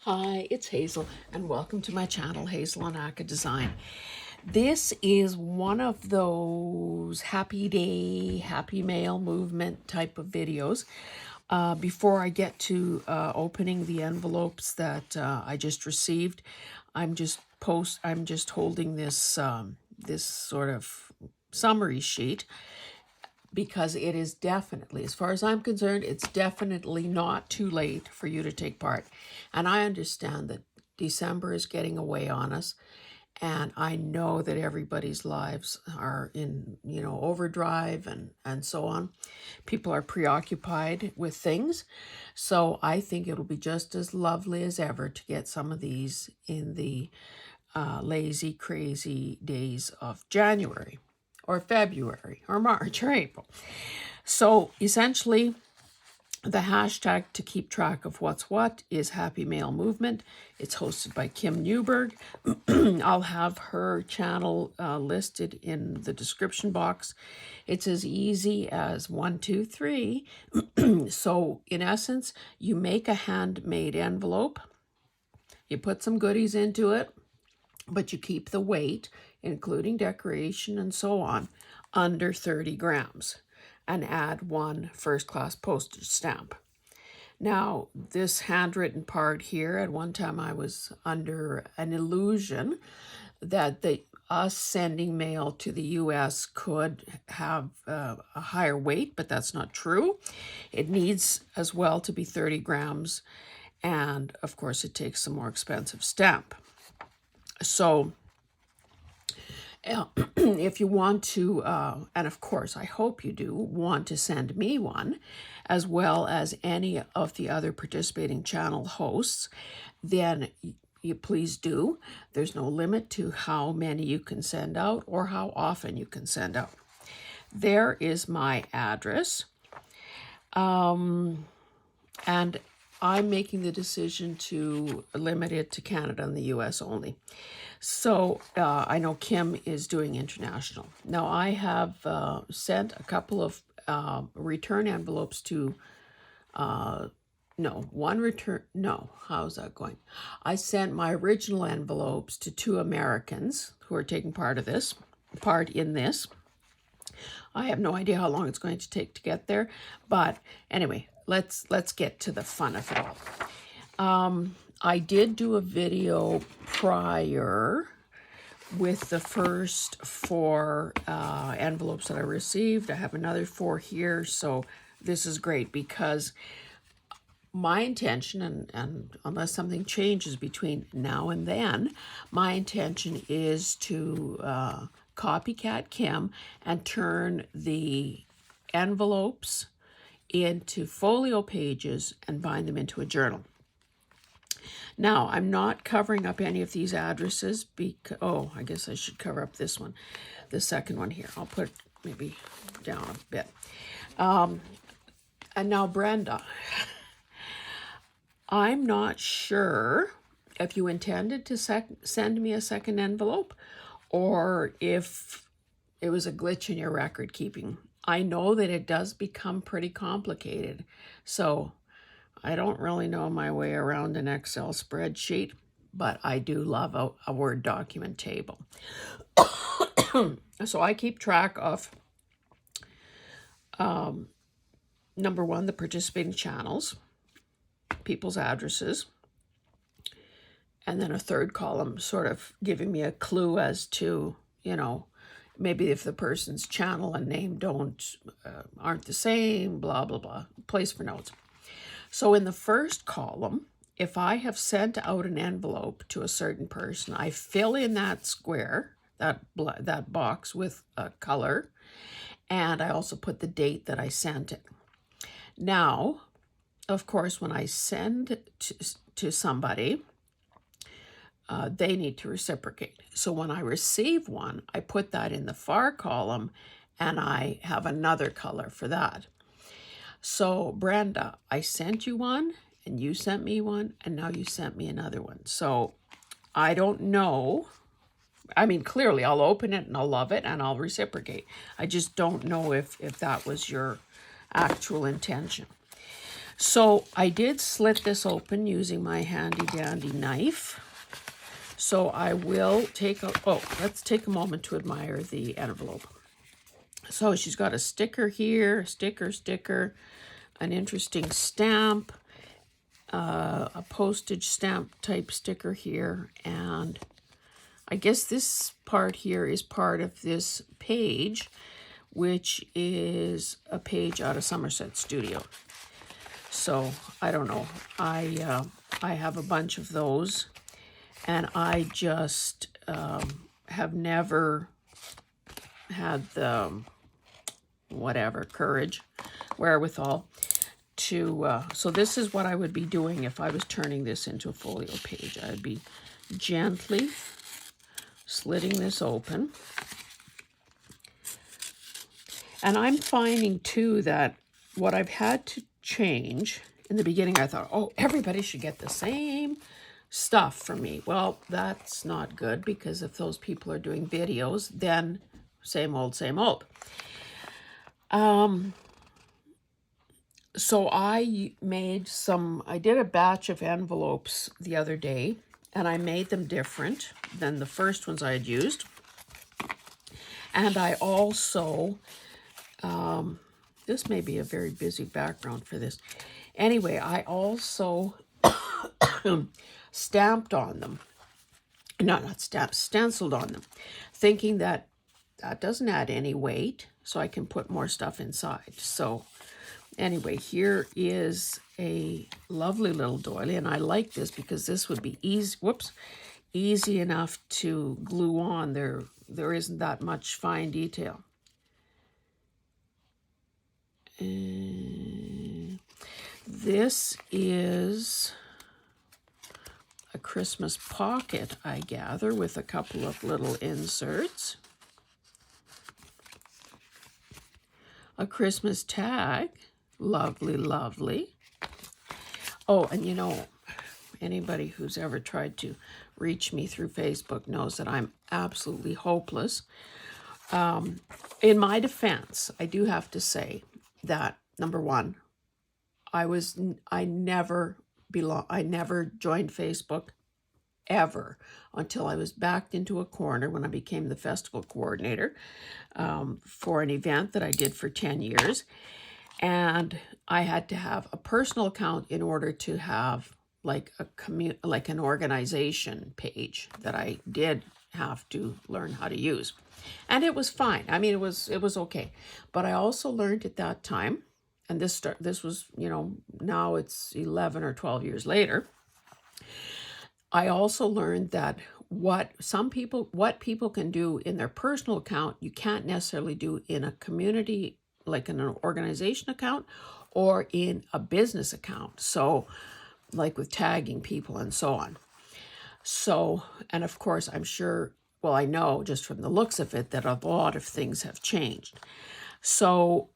Hi, it's Hazel, and welcome to my channel, Hazel on Aka Design. This is one of those happy day, happy mail movement type of videos. Before I get to opening the envelopes that I just received, I'm just holding this this sort of summary sheet because it is definitely, as far as I'm concerned, it's definitely not too late for you to take part. And I understand that December is getting away on us, and I know that everybody's lives are in, overdrive and so on. People are preoccupied with things. So I think it'll be just as lovely as ever to get some of these in the lazy, crazy days of January or February or March or April. So essentially, the hashtag to keep track of what's what is Happy Mail Movement. It's hosted by Kim Newberg. I'll have her channel listed in the description box. It's as easy as 1, 2, 3. So in essence, you make a handmade envelope. You put some goodies into it, but you keep the weight, including decoration and so on, under 30 grams and add one first-class postage stamp. Now, this handwritten part here, at one time I was under an illusion that us sending mail to the U.S. could have a higher weight, but that's not true. It needs as well to be 30 grams, and of course it takes a more expensive stamp. So if you want to, and of course I hope you do, want to send me one, as well as any of the other participating channel hosts, then you please do. There's no limit to how many you can send out or how often you can send out. There is my address. And I'm making the decision to limit it to Canada and the US only. So I know Kim is doing international. Now I have sent a couple of return envelopes to, how's that going? I sent my original envelopes to 2 Americans who are taking part in this. I have no idea how long it's going to take to get there, but anyway, let's get to the fun of it all. I did do a video prior with the first 4 envelopes that I received. I have another 4 here, so this is great because my intention, and unless something changes between now and then, my intention is to copycat Kim and turn the envelopes into folio pages and bind them into a journal. Now, I'm not covering up any of these addresses because, I guess I should cover up this one, the second one here. I'll put maybe down a bit. And now, Brenda, I'm not sure if you intended to send me a second envelope or if it was a glitch in your record keeping. I know that it does become pretty complicated, so I don't really know my way around an Excel spreadsheet, but I do love a Word document table. So I keep track of, number 1, the participating channels, people's addresses, and then a third column sort of giving me a clue as to, maybe if the person's channel and name aren't the same, blah, blah, blah, place for notes. So in the first column, if I have sent out an envelope to a certain person, I fill in that square, that box with a color, and I also put the date that I sent it. Now, of course, when I send to somebody, they need to reciprocate. So when I receive one, I put that in the far column, and I have another color for that. So, Brenda, I sent you one, and you sent me one, and now you sent me another one. So, I don't know. I mean, clearly, I'll open it, and I'll love it, and I'll reciprocate. I just don't know if that was your actual intention. So I did slit this open using my handy dandy knife. So I will let's take a moment to admire the envelope. So she's got a sticker here, sticker, an interesting stamp, a postage stamp type sticker here, and I guess this part here is part of this page, which is a page out of Somerset Studio. So I don't know. I have a bunch of those, and I just have never had the courage, wherewithal to. So this is what I would be doing if I was turning this into a folio page. I'd be gently slitting this open. And I'm finding too that what I've had to change, in the beginning I thought, oh, everybody should get the same stuff from me. Well, that's not good, because if those people are doing videos, then same old, same old. So I did a batch of envelopes the other day, and I made them different than the first ones I had used. And I also, this may be a very busy background for this. Anyway, I also stamped on them. Not stamped, stenciled on them, thinking that doesn't add any weight, so I can put more stuff inside. So anyway, here is a lovely little doily, and I like this because this would be easy enough to glue on. There isn't that much fine detail. This is a Christmas pocket, I gather, with a couple of little inserts. A Christmas tag. Lovely, lovely. Oh, and you know, anybody who's ever tried to reach me through Facebook knows that I'm absolutely hopeless. In my defense, I do have to say that, number one, I never joined Facebook ever until I was backed into a corner when I became the festival coordinator for an event that I did for 10 years. And I had to have a personal account in order to have like an organization page that I did have to learn how to use. And it was fine. I mean, it was okay. But I also learned at that time, and this was, now it's 11 or 12 years later, I also learned that what people can do in their personal account, you can't necessarily do in a community, like in an organization account, or in a business account. So like with tagging people and so on. So, and of course, I know just from the looks of it that a lot of things have changed. So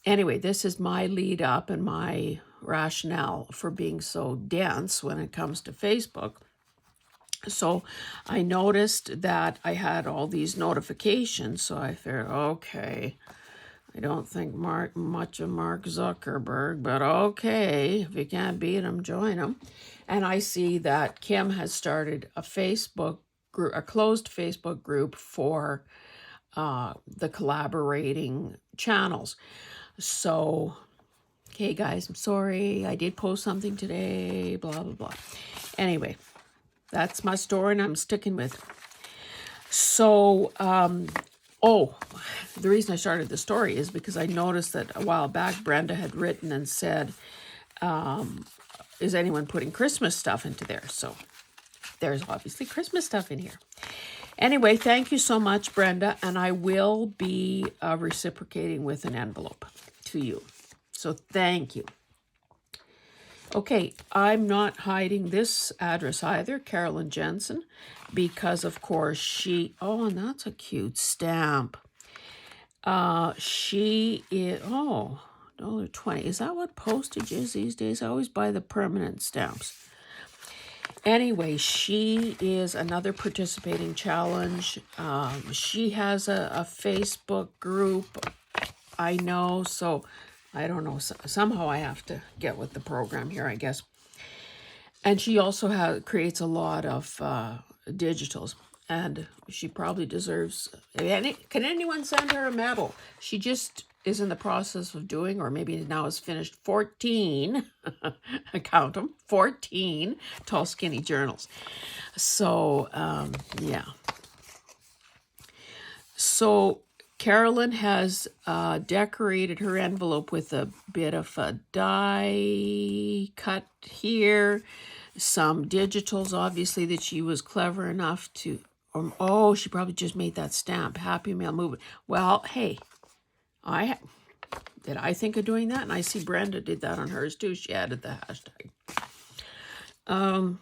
anyway, this is my lead up and my rationale for being so dense when it comes to Facebook. So I noticed that I had all these notifications, so I figured, okay, I don't think much of Mark Zuckerberg, but okay, if you can't beat him, join him. And I see that Kim has started a Facebook group, a closed Facebook group for the collaborating channels. So, okay, guys, I'm sorry, I did post something today, blah, blah, blah. Anyway, that's my story, and I'm sticking with it. So, the reason I started the story is because I noticed that a while back Brenda had written and said, is anyone putting Christmas stuff into there? So there's obviously Christmas stuff in here. Anyway, thank you so much, Brenda, and I will be reciprocating with an envelope to you. So thank you. Okay, I'm not hiding this address either, Carolyn Jensen, because of course and that's a cute stamp. She is, $1.20. Is that what postage is these days? I always buy the permanent stamps. Anyway, she is another participating challenge. She has a Facebook group, I know, so I don't know. Somehow I have to get with the program here, I guess. And she also creates a lot of digitals. And she probably deserves... Can anyone send her a medal? She just is in the process of doing, or maybe now has finished 14, I count them, 14 Tall Skinny Journals. So, yeah. So Carolyn has decorated her envelope with a bit of a die cut here, some digitals, obviously, that she was clever enough to... oh, she probably just made that stamp, Happy Mail Movement. Well, hey, did I think of doing that? And I see Brenda did that on hers too. She added the hashtag.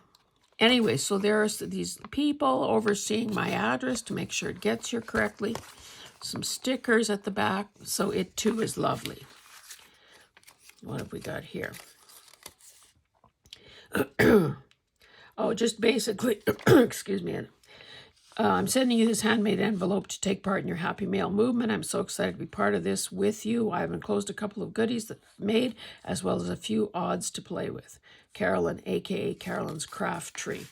Anyway, so there's these people overseeing my address to make sure it gets here correctly. Some stickers at the back, so it too is lovely. What have we got here? Oh, just basically, excuse me, I'm sending you this handmade envelope to take part in your Happy Mail movement. I'm so excited to be part of this with you. I've enclosed a couple of goodies that I've made, as well as a few odds to play with. Carolyn, aka Carolyn's Craft Tree.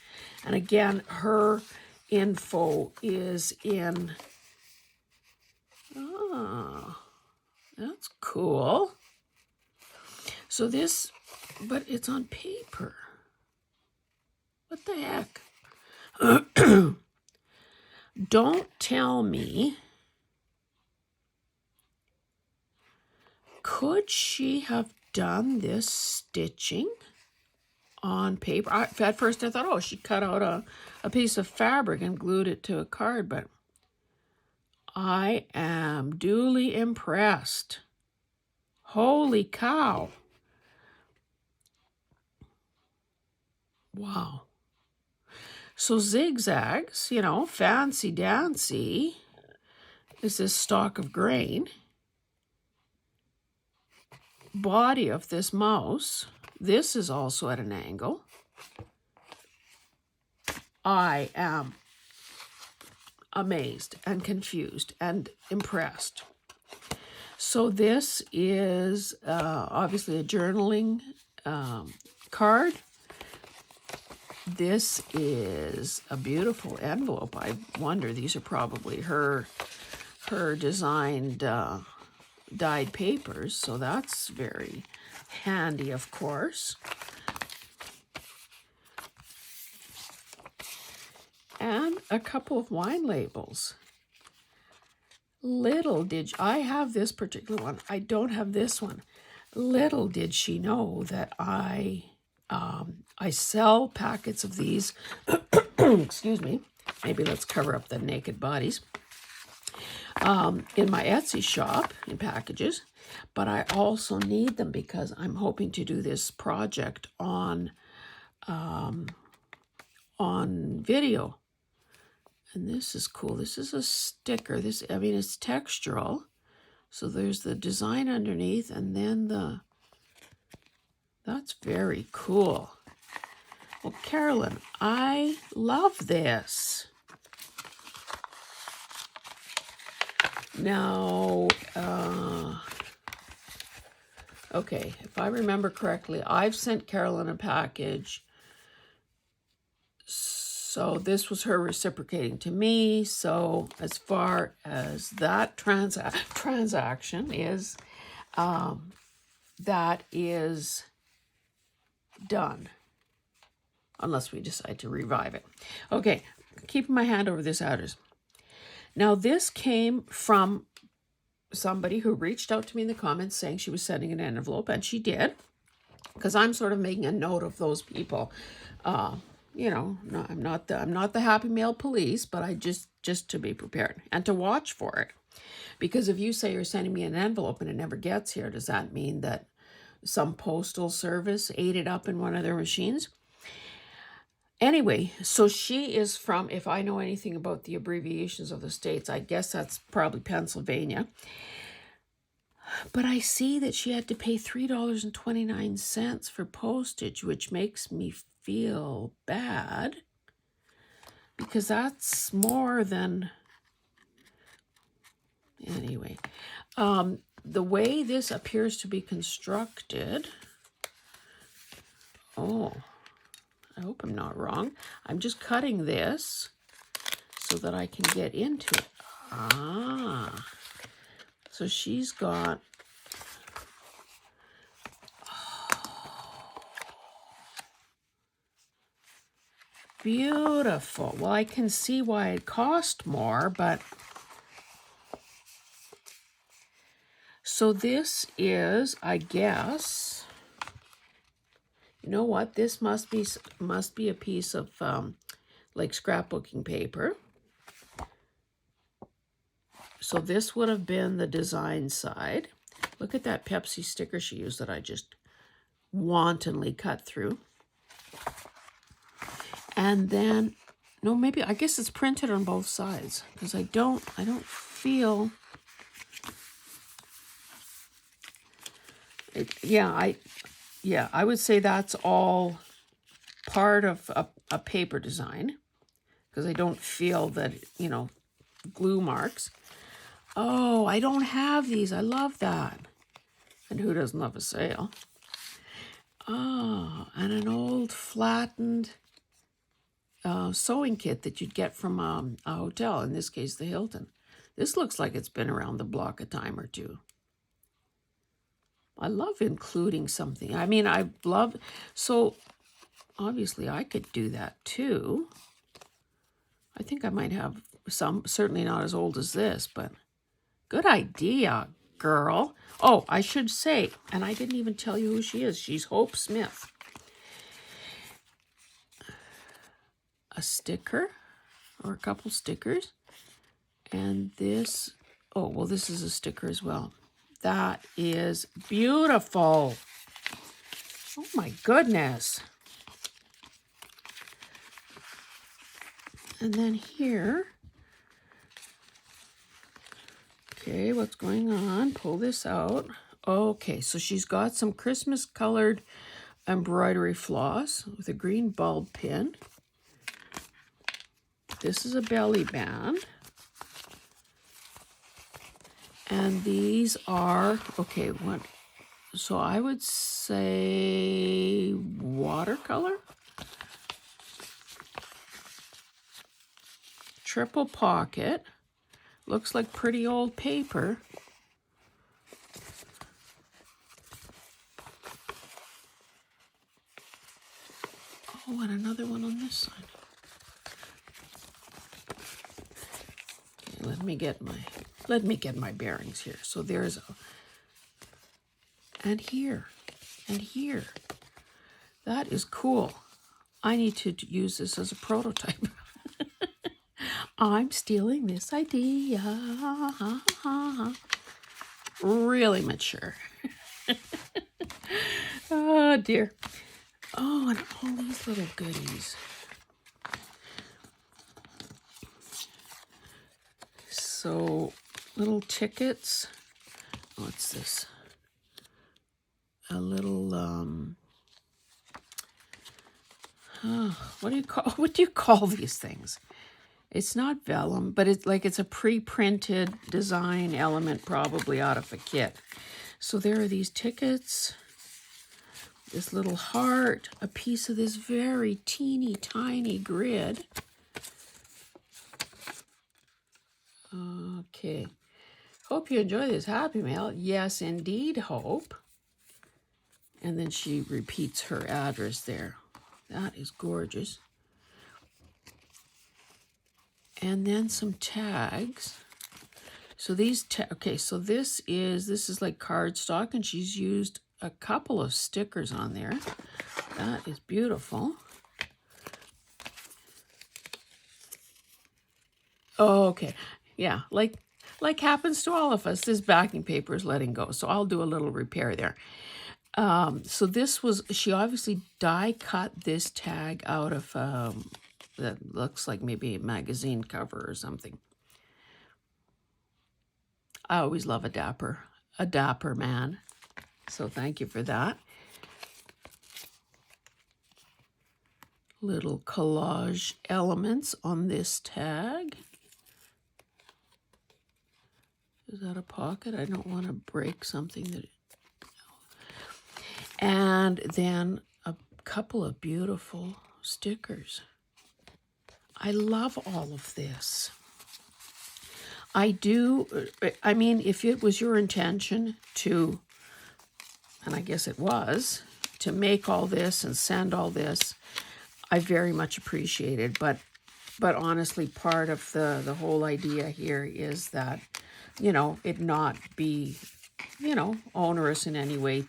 And again, her info is in... oh, that's cool. So this, but it's on paper. What the heck? Don't tell me. Could she have done this stitching on paper? At first I thought, oh, she cut out a piece of fabric and glued it to a card, but I am duly impressed. Holy cow. Wow. So zigzags, you know, fancy dancy is this stalk of grain. Body of this mouse. This is also at an angle. I am amazed and confused and impressed. So this is obviously a journaling card. This is a beautiful envelope. I wonder, these are probably her designed dyed papers, so that's very handy, of course. And a couple of wine labels. Little did I have this particular one. I don't have this one. Little did she know that I sell packets of these. Excuse me. Maybe let's cover up the naked bodies. In my Etsy shop in packages, but I also need them because I'm hoping to do this project on video. And this is cool. This is a sticker. I mean, it's textural. So there's the design underneath, and then that's very cool. Well, Carolyn, I love this. Now, okay, if I remember correctly, I've sent Carolyn a package. So this was her reciprocating to me. So as far as that transaction is, that is done. Unless we decide to revive it. Okay, keeping my hand over this address. Now this came from somebody who reached out to me in the comments saying she was sending an envelope, and she did, because I'm sort of making a note of those people. You know, no, I'm not the Happy Mail police, but I just to be prepared and to watch for it. Because if you say you're sending me an envelope and it never gets here, does that mean that some postal service ate it up in one of their machines? Anyway, so she is from, if I know anything about the abbreviations of the states, I guess that's probably Pennsylvania. But I see that she had to pay $3.29 for postage, which makes me feel bad, because that's more than... Anyway, the way this appears to be constructed, oh, I hope I'm not wrong. I'm just cutting this so that I can get into it. Ah, so she's got, beautiful. Well, I can see why it cost more, but so this is, I guess, you know what? This must be a piece of like scrapbooking paper. So this would have been the design side. Look at that Pepsi sticker she used that I just wantonly cut through. And then, no, maybe, I guess it's printed on both sides because I don't feel, I would say that's all part of a paper design because I don't feel that, you know, glue marks. Oh, I don't have these. I love that. And who doesn't love a sale? Oh, and an old flattened sewing kit that you'd get from a hotel, in this case, the Hilton. This looks like it's been around the block a time or two. I love including something. I mean, I love, so obviously I could do that too. I think I might have some, certainly not as old as this, but good idea, girl. Oh, I should say, and I didn't even tell you who she is. She's Hope Smith. A sticker, or a couple stickers. And this, oh, well, this is a sticker as well. That is beautiful. Oh my goodness. And then here, okay, what's going on? Pull this out. Okay, so she's got some Christmas colored embroidery floss with a green bulb pin. This is a belly band. And these are, okay, what? So I would say watercolor. Triple pocket. Looks like pretty old paper. Oh, and another one on this side. Okay, let me get my bearings here. So there's a, and here, and here. That is cool. I need to use this as a prototype. I'm stealing this idea. Really mature. Oh dear. Oh, and all these little goodies. So, little tickets. What's this? A little, what do you call these things? It's not vellum, but it's like it's a pre-printed design element, probably out of a kit. So there are these tickets, this little heart, a piece of this very teeny tiny grid. Okay. Hope you enjoy this Happy Mail. Yes, indeed, Hope. And then she repeats her address there. That is gorgeous. And then some tags. So these, okay, so this is like cardstock, and she's used a couple of stickers on there. That is beautiful. Oh, okay, yeah, like happens to all of us, this backing paper is letting go, so I'll do a little repair there. So this was, she obviously die cut this tag out of, that looks like maybe a magazine cover or something. I always love a dapper man. So thank you for that. Little collage elements on this tag. Is that a pocket? I don't want to break something that... And then a couple of beautiful stickers. I love all of this. I mean, if it was your intention to, and I guess it was, to make all this and send all this, I very much appreciate it. But honestly, part of the whole idea here is that, you know, it not be, you know, onerous in any way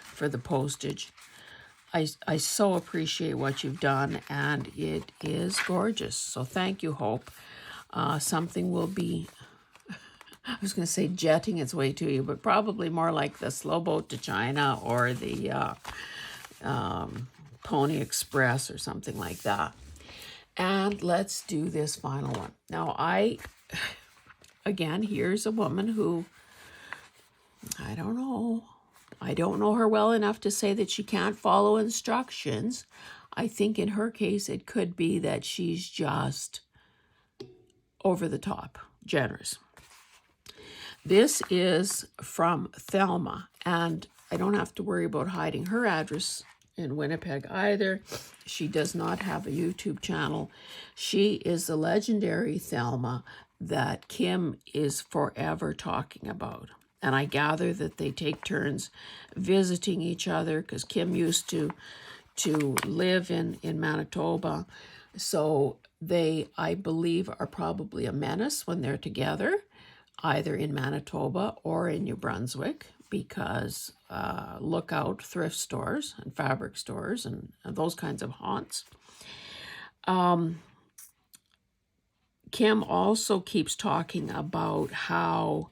for the postage. I so appreciate what you've done, and it is gorgeous. So thank you, Hope. Something will be, I was going to say jetting its way to you, but probably more like the Slow Boat to China or the Pony Express or something like that. And let's do this final one. Now, again, here's a woman who, I don't know her well enough to say that she can't follow instructions. I think in her case, it could be that she's just over the top, generous. This is from Thelma, and I don't have to worry about hiding her address in Winnipeg either. She does not have a YouTube channel. She is the legendary Thelma that Kim is forever talking about. And I gather that they take turns visiting each other because Kim used to live in Manitoba. So they, I believe, are probably a menace when they're together, either in Manitoba or in New Brunswick, because look out thrift stores and fabric stores and those kinds of haunts. Kim also keeps talking about how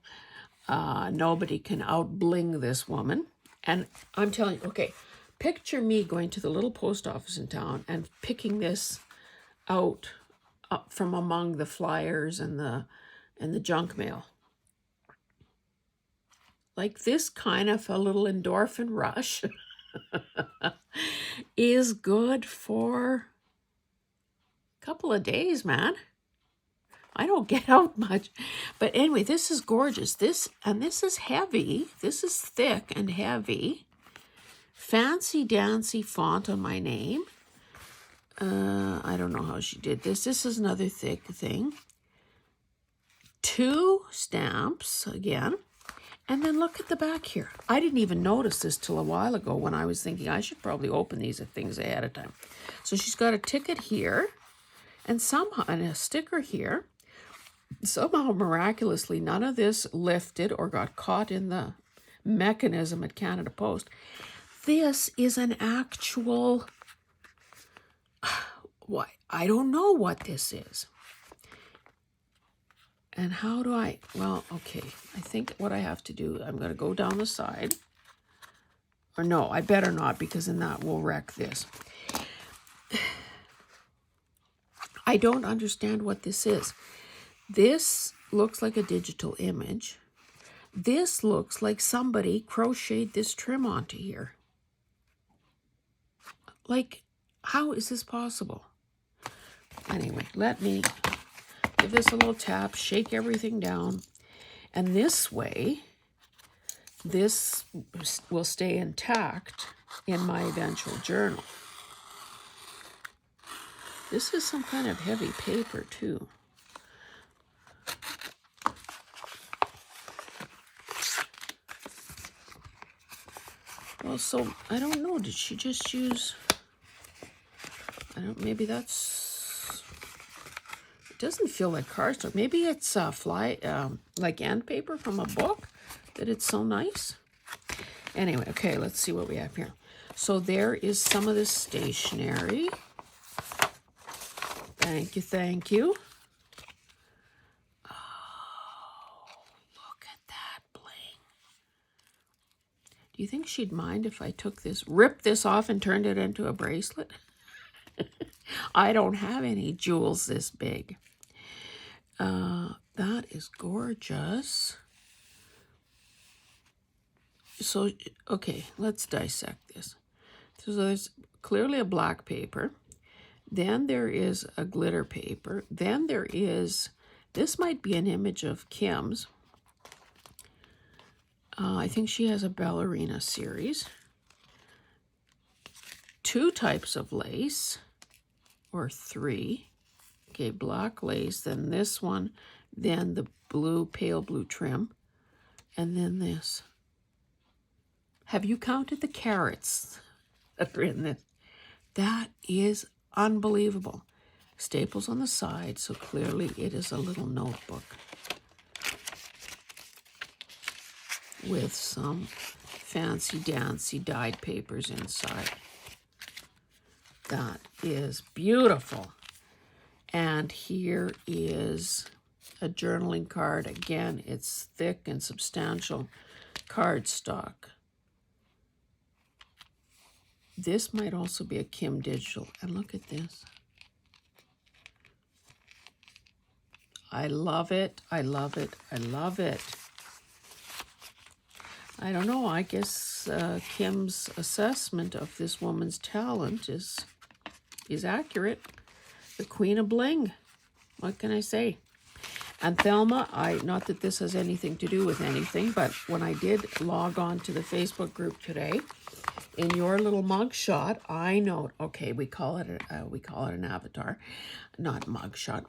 nobody can out-bling this woman. And I'm telling you, okay, picture me going to the little post office in town and picking this out from among the flyers and the junk mail. Like this kind of a little endorphin rush is good for a couple of days, man. I don't get out much. But anyway, this is gorgeous. This is heavy. This is thick and heavy. Fancy dancy font on my name. I don't know how she did this. This is another thick thing. 2 stamps again. And then look at the back here. I didn't even notice this till a while ago when I was thinking I should probably open these things ahead of time. So she's got a ticket here and a sticker here. Somehow, miraculously, none of this lifted or got caught in the mechanism at Canada Post. This is an actual, what? I don't know what this is. And how do I, well, okay, I think what I have to do, I'm going to go down the side. Or no, I better not, because then that will wreck this. I don't understand what this is. This looks like a digital image. This looks like somebody crocheted this trim onto here. Like, how is this possible? Anyway, let me give this a little tap, shake everything down, and this way, this will stay intact in my eventual journal. This is some kind of heavy paper, too. Well, so, I don't know, did she just use, maybe that's, it doesn't feel like cardstock. Maybe it's like end paper from a book, that it's so nice. Anyway, okay, let's see what we have here. So there is some of this stationery. Thank you, thank you. Oh, look at that bling. Do you think she'd mind if I took this, ripped this off and turned it into a bracelet? I don't have any jewels this big. That is gorgeous. So, okay, let's dissect this. So there's clearly a black paper. Then there is a glitter paper. Then there is, this might be an image of Kim's. I think she has a ballerina series. 2 types of lace, or 3. Okay, black lace, then this one, then the blue, pale blue trim, and then this. Have you counted the carats that are in this? That is unbelievable. Staples on the side, so clearly it is a little notebook with some fancy dancy dyed papers inside. That is beautiful. And here is a journaling card. Again, it's thick and substantial cardstock. This might also be a Kim Digital. And look at this. I love it. I love it. I love it. I don't know. I guess Kim's assessment of this woman's talent is accurate. The Queen of Bling. What can I say? And Thelma, not that this has anything to do with anything, but when I did log on to the Facebook group today, in your little mug shot, I note, okay, we call it an avatar, not mug shot.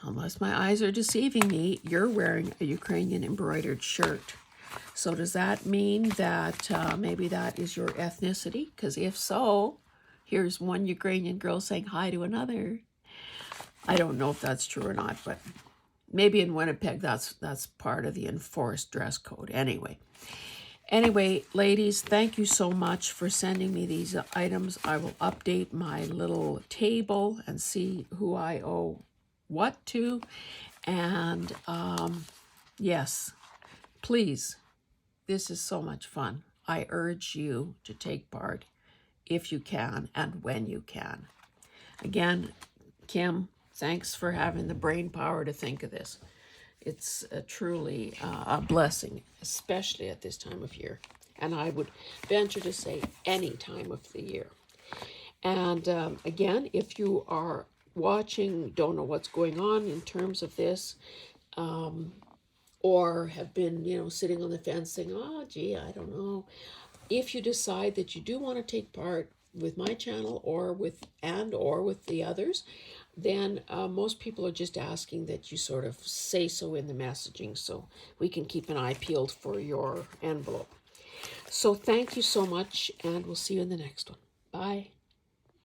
Unless my eyes are deceiving me, you're wearing a Ukrainian embroidered shirt. So does that mean that maybe that is your ethnicity? Because if so, here's one Ukrainian girl saying hi to another. I don't know if that's true or not, but maybe in Winnipeg that's part of the enforced dress code. Anyway, ladies, thank you so much for sending me these items. I will update my little table and see who I owe what to. And yes, please, this is so much fun. I urge you to take part if you can and when you can. Again, Kim, thanks for having the brain power to think of this. It's truly a blessing, especially at this time of year. And I would venture to say any time of the year. And again, if you are watching, don't know what's going on in terms of this, or have been, sitting on the fence saying, oh, gee, I don't know. If you decide that you do want to take part with my channel or with the others, then most people are just asking that you sort of say so in the messaging so we can keep an eye peeled for your envelope. So thank you so much, and we'll see you in the next one. Bye.